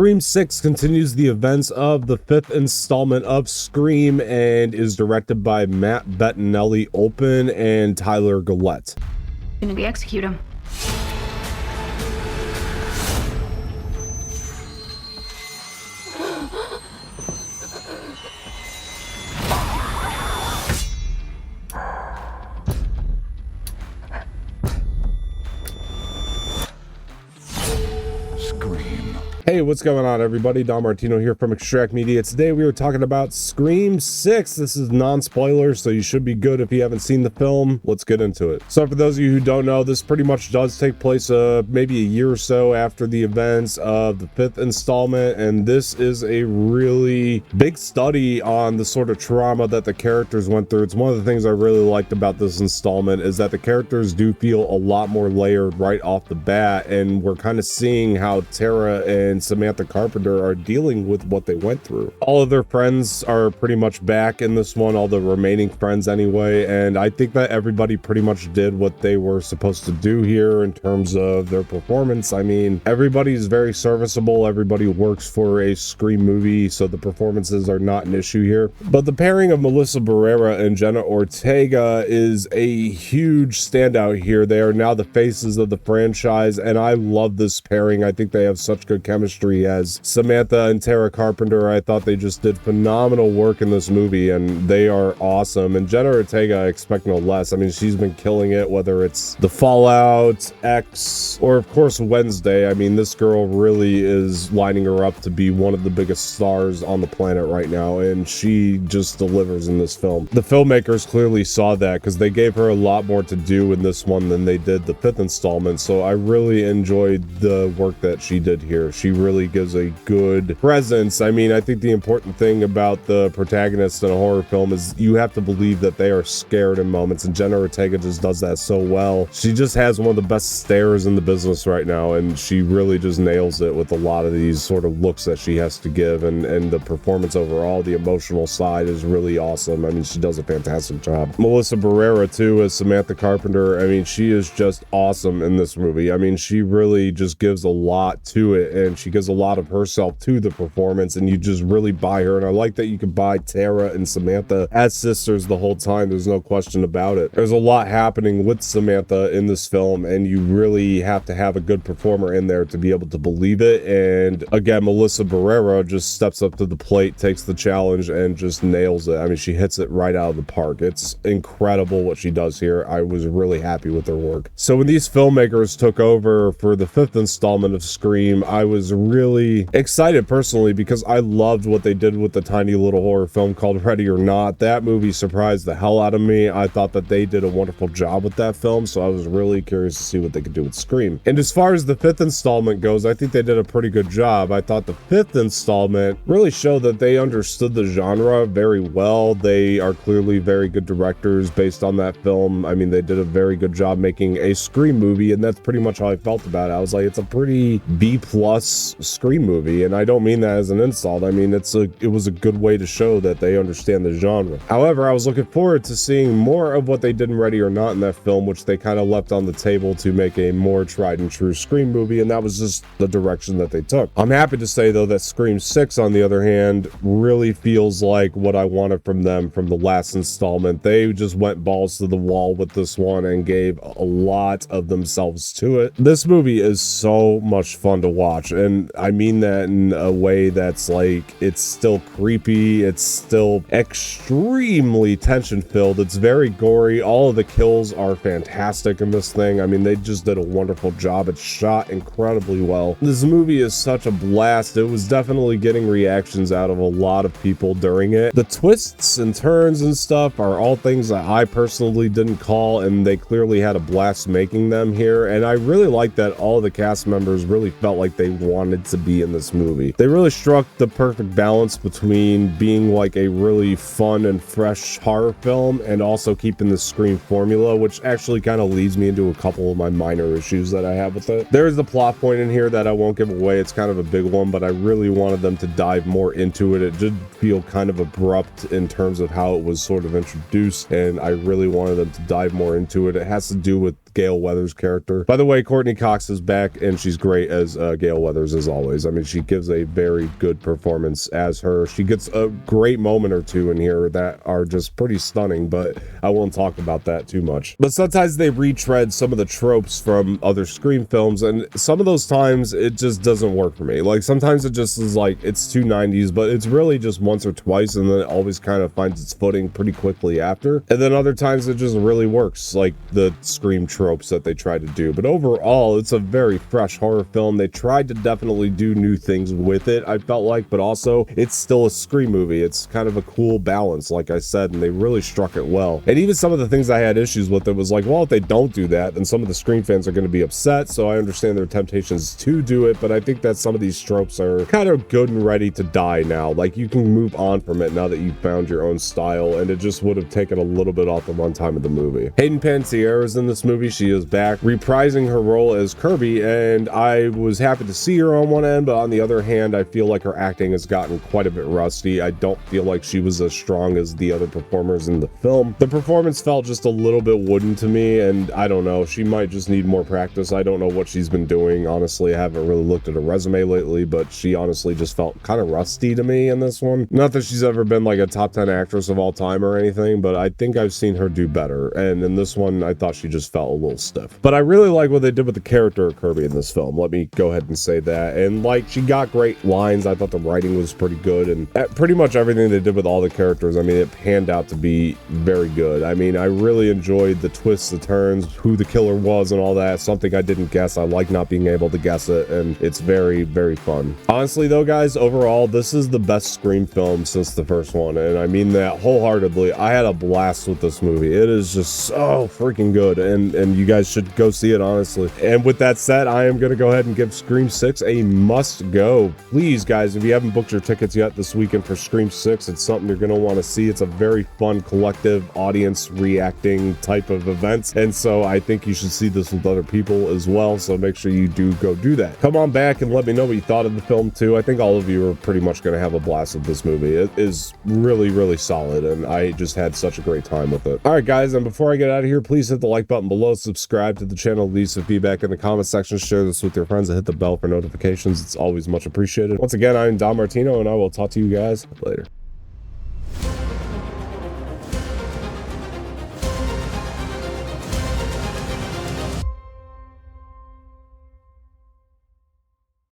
Scream 6 continues the events of the 5th installment of Scream and is directed by Matt Bettinelli-Olpin and Tyler Gillette. Gonna be execute him. Hey, what's going on, everybody? Don Martino here from Extract Media. Today we are talking about Scream 6. This is non-spoiler, so you should be good if you haven't seen the film. Let's get into it. So for those of you who don't know, this pretty much does take place maybe a year or so after the events of the 5th installment, and this is a really big study on the sort of trauma that the characters went through. It's one of the things I really liked about this installment is that the characters do feel a lot more layered right off the bat, and we're kind of seeing how Tara and Samantha Carpenter are dealing with what they went through. All of their friends are pretty much back in this one, all the remaining friends anyway, and I think that everybody pretty much did what they were supposed to do here in terms of their performance. I mean, everybody's very serviceable, everybody works for a Scream movie, so the performances are not an issue here. But the pairing of Melissa Barrera and Jenna Ortega is a huge standout here. They are now the faces of the franchise, and I love this pairing. I think they have such good chemistry as Samantha and Tara Carpenter. I thought they just did phenomenal work in this movie, and they are awesome. And Jenna Ortega, I expect no less. I mean, she's been killing it, whether it's The Fallout, X, or of course Wednesday. I mean, this girl really is lining her up to be one of the biggest stars on the planet right now, and she just delivers in this film. The filmmakers clearly saw that because they gave her a lot more to do in this one than they did the 5th installment, so I really enjoyed the work that she did here. She really gives a good presence. I mean, I think the important thing about the protagonist in a horror film is you have to believe that they are scared in moments, and Jenna Ortega just does that so well. She just has one of the best stares in the business right now, and she really just nails it with a lot of these sort of looks that she has to give, and the performance overall, the emotional side is really awesome. I mean, she does a fantastic job. Melissa Barrera too as Samantha Carpenter. I mean, she is just awesome in this movie. I mean, she really just gives a lot to it, and she gives a lot of herself to the performance, and you just really buy her. And I like that you can buy Tara and Samantha as sisters the whole time. There's no question about it. There's a lot happening with Samantha in this film, and you really have to have a good performer in there to be able to believe it. And again, Melissa Barrera just steps up to the plate, takes the challenge, and just nails it. I mean, she hits it right out of the park. It's incredible what she does here. I was really happy with her work. So when these filmmakers took over for the 5th installment of Scream, I was really excited personally because I loved what they did with the tiny little horror film called Ready or Not. That movie surprised the hell out of me. I thought that they did a wonderful job with that film, so I was really curious to see what they could do with Scream. And as far as the 5th installment goes, I think they did a pretty good job. I thought the 5th installment really showed that they understood the genre very well. They are clearly very good directors based on that film. I mean, they did a very good job making a Scream movie, and that's pretty much how I felt about it. I was like, it's a pretty B+ Scream movie, and I don't mean that as an insult. I mean, it was a good way to show that they understand the genre. However, I was looking forward to seeing more of what they did in Ready or Not in that film, which they kind of left on the table to make a more tried and true Scream movie, and that was just the direction that they took. I'm happy to say though that Scream 6, on the other hand, really feels like what I wanted from them from the last installment. They just went balls to the wall with this one and gave a lot of themselves to it. This movie is so much fun to watch, and I mean that in a way that's like, it's still creepy, it's still extremely tension filled, it's very gory. All of the kills are fantastic in this thing. I mean, they just did a wonderful job. It's shot incredibly well. This movie is such a blast. It was definitely getting reactions out of a lot of people during it. The twists and turns and stuff are all things that I personally didn't call, and they clearly had a blast making them here. And I really like that all the cast members really felt like they wanted to be in this movie. They really struck the perfect balance between being like a really fun and fresh horror film and also keeping the Scream formula, which actually kind of leads me into a couple of my minor issues that I have with it. There is a plot point in here that I won't give away. It's kind of a big one, but I really wanted them to dive more into it. It did feel kind of abrupt in terms of how it was sort of introduced, and I really wanted them to dive more into it. It has to do with Gale Weathers' character. By the way, Coutney Cox is back, and she's great as Gale Weathers as always. I mean, she gives a very good performance as her. She gets a great moment or two in here that are just pretty stunning, but I won't talk about that too much. But sometimes they retread some of the tropes from other Scream films, and some of those times it just doesn't work for me. Like, sometimes it just is like, it's too 90s, but it's really just once or twice, and then it always kind of finds its footing pretty quickly after. And then other times it just really works, like the Scream tropes that they tried to do. But overall, it's a very fresh horror film. They tried to definitely do new things with it, I felt like, but also it's still a Scream movie. It's kind of a cool balance, like I said, and they really struck it well. And even some of the things I had issues with, it was like, well, if they don't do that, then some of the Scream fans are going to be upset, so I understand their temptations to do it, but I think that some of these tropes are kind of good and ready to die now. Like, you can move on from it now that you've found your own style, and it just would have taken a little bit off the runtime of the movie. Hayden Pannitiere is in this movie. She is back reprising her role as Kirby, and I was happy to see her on one end, but on the other hand, I feel like her acting has gotten quite a bit rusty. I don't feel like she was as strong as the other performers in the film. The performance felt just a little bit wooden to me, and I don't know, she might just need more practice. I don't know what she's been doing. Honestly, I haven't really looked at her resume lately, but she honestly just felt kind of rusty to me in this one. Not that she's ever been like a top 10 actress of all time or anything, but I think I've seen her do better, and in this one I thought she just felt a little stiff. But I really like what they did with the character of Kirby in this film, let me go ahead and say that. And like, she got great lines. I thought the writing was pretty good, and pretty much everything they did with all the characters, I mean, it panned out to be very good. I mean, I really enjoyed the twists, the turns, who the killer was and all that. Something I didn't guess. I like not being able to guess it, and it's very, very fun. Honestly though, guys, overall, this is the best Scream film since the first one, and I mean that wholeheartedly. I had a blast with this movie. It is just so freaking good, and you guys should go see it, honestly. And with that said, I am going to go ahead and give Scream 6 a must go. Please, guys, if you haven't booked your tickets yet this weekend for Scream 6, it's something you're going to want to see. It's a very fun, collective, audience reacting type of event, and so I think you should see this with other people as well, so make sure you do go do that. Come on back and let me know what you thought of the film too. I think all of you are pretty much going to have a blast with this movie. It is really, really solid, and I just had such a great time with it. All right, guys, and before I get out of here, please hit the like button below, subscribe to the channel, leave some feedback in the comment section, share this with your friends, and hit the bell for notifications. It's always much appreciated. Once again, I'm Don Martino, and I will talk to you guys later.